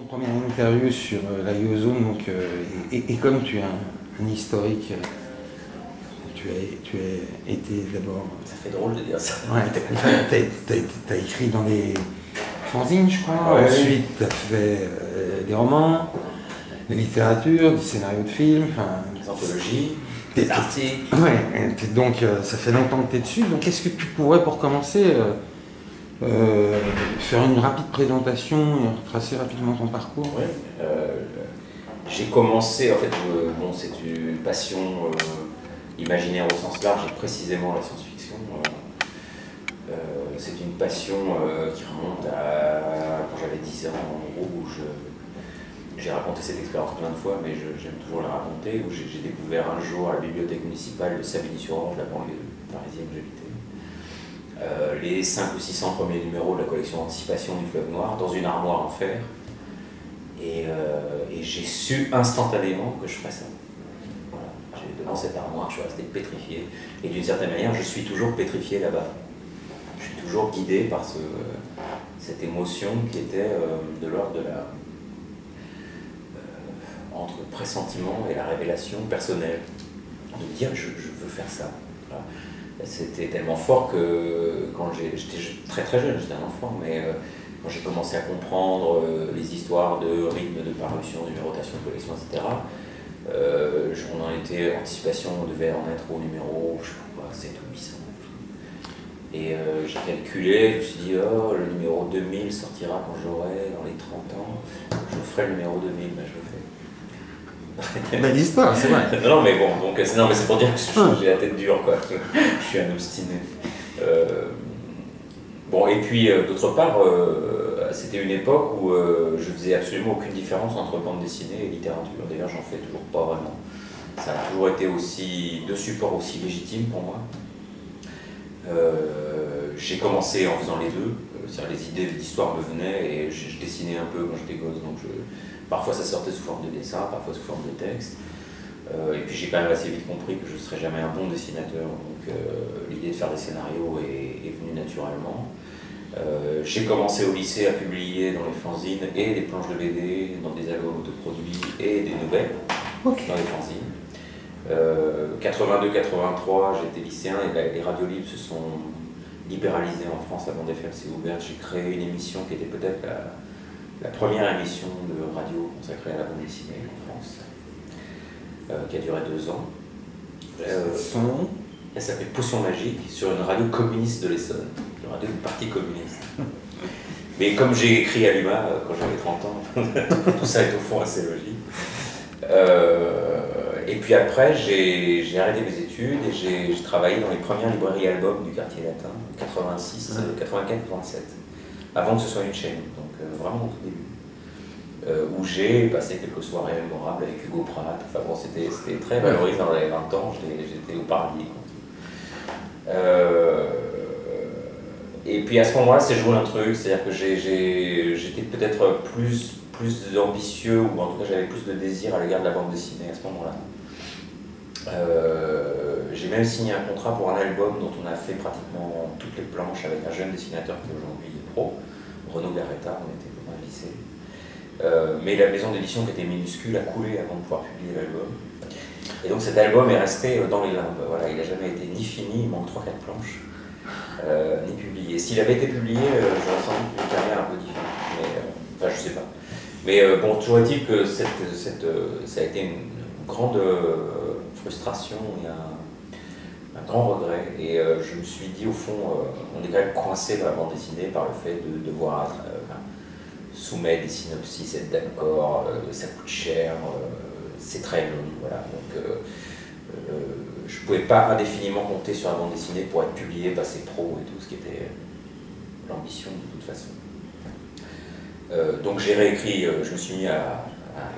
Ton première interview sur la Yozone, donc, et comme tu as un historique, tu as été d'abord. Ça fait drôle de dire ça. Ouais, t'as écrit dans les fanzines, je crois. Ouais, ensuite, tu as fait des romans, de la littérature, des scénarios de films, des anthologies, des articles. Ouais, donc ça fait longtemps que tu es dessus. Donc, est-ce que tu pourrais, pour commencer, faire une rapide présentation et retracer rapidement ton parcours? Oui. J'ai commencé, en fait, bon, c'est une passion imaginaire au sens large et précisément la science-fiction. C'est une passion qui remonte à quand j'avais 10 ans, en gros, où j'ai raconté cette expérience plein de fois, mais j'aime toujours la raconter, où j'ai découvert un jour à la bibliothèque municipale de Savigny-sur-Orge, la banlieue parisienne où j'habitais, les 5 ou 600 premiers numéros de la collection Anticipation du Fleuve Noir dans une armoire en fer. Et j'ai su instantanément que je ferais ça. Voilà. Devant cette armoire, je suis resté pétrifié. Et d'une certaine manière, je suis toujours pétrifié là-bas. Je suis toujours guidé par cette émotion qui était de l'ordre de la... entre le pressentiment et la révélation personnelle. De me dire, je veux faire ça. Voilà. C'était tellement fort que quand j'étais très très jeune, j'étais un enfant, mais quand j'ai commencé à comprendre les histoires de rythme de parution, de numérotation de collection, etc., on en était anticipation, on devait en être au numéro, je sais pas, 7 ou 800. Et j'ai calculé, je me suis dit, oh, le numéro 2000 sortira quand j'aurai dans les 30 ans, je ferai le numéro 2000, ben je le fais. Belle histoire, c'est vrai. Non, mais bon, donc, non, mais c'est pour dire que j'ai la tête dure, quoi. Je suis un obstiné. Bon, et puis, d'autre part, c'était une époque où je faisais absolument aucune différence entre bande dessinée et littérature. D'ailleurs, j'en fais toujours pas vraiment. Ça a toujours été aussi deux supports aussi légitimes pour moi. J'ai commencé en faisant les deux. C'est-à-dire les idées d'histoire me venaient et je dessinais un peu quand j'étais gosse. Donc parfois ça sortait sous forme de dessin, parfois sous forme de texte. Et puis j'ai quand même assez vite compris que je ne serais jamais un bon dessinateur. Donc l'idée de faire des scénarios est venue naturellement. J'ai commencé au lycée à publier dans les fanzines et des planches de BD, dans des albums autoproduits et des nouvelles dans les fanzines. 82-83, j'étais lycéen et les radios libres se sont libéralisées en France. La bande FM s'est ouverte. J'ai créé une émission qui était peut-être la première émission de radio consacrée à la bande dessinée en France, qui a duré 2 ans. Elle s'appelait Potion Magique, sur une radio communiste de l'Essonne, une radio du Parti communiste. Mais comme j'ai écrit à l'UMA quand j'avais 30 ans, tout ça est au fond assez logique. Et puis après, j'ai arrêté mes études et j'ai travaillé dans les premières librairies albums du quartier latin, 86, 84, 87, avant que ce soit une chaîne, donc vraiment au tout début. Où j'ai passé quelques soirées mémorables avec Hugo Pratt. Enfin bon, c'était très valorisant dans les 20 ans, j'étais au paradis. Et puis à ce moment-là, c'est joué un truc, c'est-à-dire que j'étais peut-être plus ambitieux, ou en tout cas j'avais plus de désir à l'égard de la bande dessinée à ce moment-là. J'ai même signé un contrat pour un album dont on a fait pratiquement toutes les planches avec un jeune dessinateur qui aujourd'hui est pro, Renaud Garretta, on était dans le lycée. Mais la maison d'édition qui était minuscule a coulé avant de pouvoir publier l'album. Et donc cet album est resté dans les limbes. Voilà, il n'a jamais été ni fini, il manque 3-4 planches, ni publié. S'il avait été publié, j'aurais sans doute une carrière un peu différente. Mais, enfin, je sais pas. Mais bon, toujours est-il que ça a été une grande frustration et un grand regret. Et je me suis dit, au fond, on est quand même coincé dans la bande dessinée par le fait de devoir soumettre des synopsis, être d'accord, ça coûte cher, c'est très long. Voilà. Donc, je ne pouvais pas indéfiniment compter sur la bande dessinée pour être publié, passer pro et tout, ce qui était l'ambition de toute façon. Donc j'ai réécrit, je me suis mis à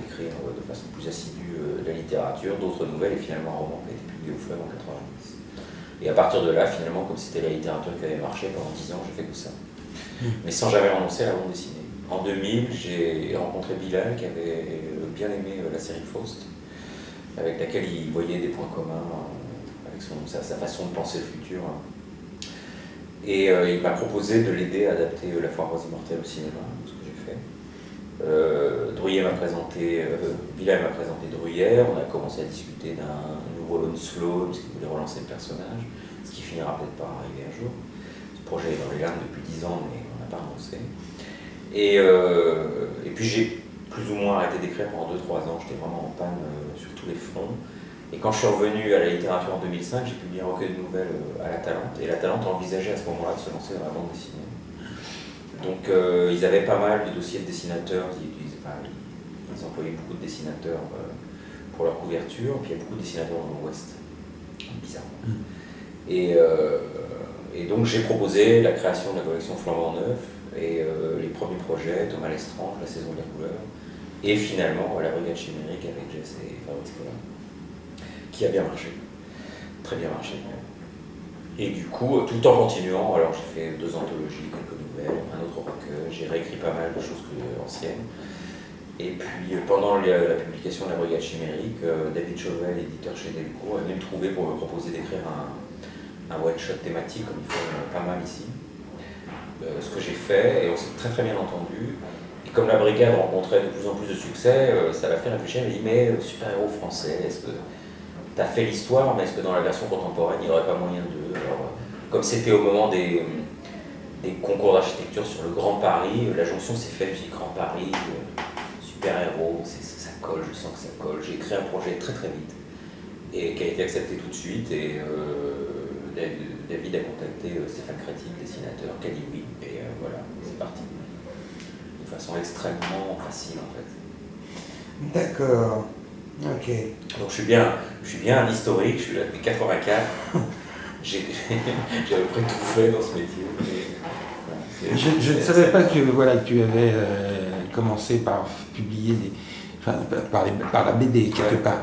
écrire de façon plus assidue de la littérature, d'autres nouvelles et finalement un roman qui a été publié au Fleuve en 90. Et à partir de là, finalement, comme c'était la littérature qui avait marché pendant 10 ans, j'ai fait que ça. Mais sans jamais renoncer à la bande dessinée. En 2000, j'ai rencontré Bilal qui avait bien aimé la série Faust, avec laquelle il voyait des points communs avec sa façon de penser le futur. Et il m'a proposé de l'aider à adapter La Foire aux Immortels au cinéma, ce que j'ai fait. Druyet m'a présenté, Villal m'a présenté Druyère, on a commencé à discuter d'un nouveau Lone Sloan, parce qu'il voulait relancer le personnage, ce qui finira peut-être par arriver un jour. Ce projet est dans les larmes depuis 10 ans, mais on n'a pas renoncé. Et puis j'ai plus ou moins arrêté d'écrire pendant 2-3 ans, j'étais vraiment en panne sur tous les fronts. Et quand je suis revenu à la littérature en 2005, j'ai publié un recueil de nouvelles à La Talente, et La Talente envisageait à ce moment-là de se lancer dans la bande dessinée. Donc ils avaient pas mal de dossiers de dessinateurs, ils employaient beaucoup de dessinateurs pour leur couverture, puis il y a beaucoup de dessinateurs dans l'Ouest, bizarrement. Et donc j'ai proposé la création de la collection Flambant Neuf, et les premiers projets, Thomas Lestrange, La Saison de la Couleur, et finalement La Brigade Chimérique avec Jess et Fabrice Collin, qui a bien marché, très bien marché. Et du coup, tout en continuant, alors j'ai fait 2 anthologies, quelques nouvelles, un autre recueil, j'ai réécrit pas mal de choses anciennes. Et puis pendant la publication de La Brigade Chimérique, David Chauvel, éditeur chez Delcourt, est venu me trouver pour me proposer d'écrire un one-shot thématique, comme il fait pas mal ici. Ce que j'ai fait, et on s'est très très bien entendu. Et comme La Brigade rencontrait de plus en plus de succès, ça l'a fait réfléchir. Il m'a dit, mais super-héros français, est-ce que tu as fait l'histoire, mais est-ce que dans la version contemporaine, il n'y aurait pas moyen de... Alors, comme c'était au moment des concours d'architecture sur le Grand Paris, la jonction s'est faite, j'ai dit Grand Paris, super-héros, ça colle, je sens que ça colle. J'ai créé un projet très très vite, et qui a été accepté tout de suite, et David a contacté Stéphane Crétin, dessinateur, qui a dit oui, et voilà, c'est parti. De façon extrêmement facile en fait. D'accord, ok. Donc je suis bien un historique, je suis là depuis 84. J'ai à peu près tout fait dans ce métier. Mais, voilà, je ne savais pas que, voilà, que tu avais commencé par publier par la BD quelque part.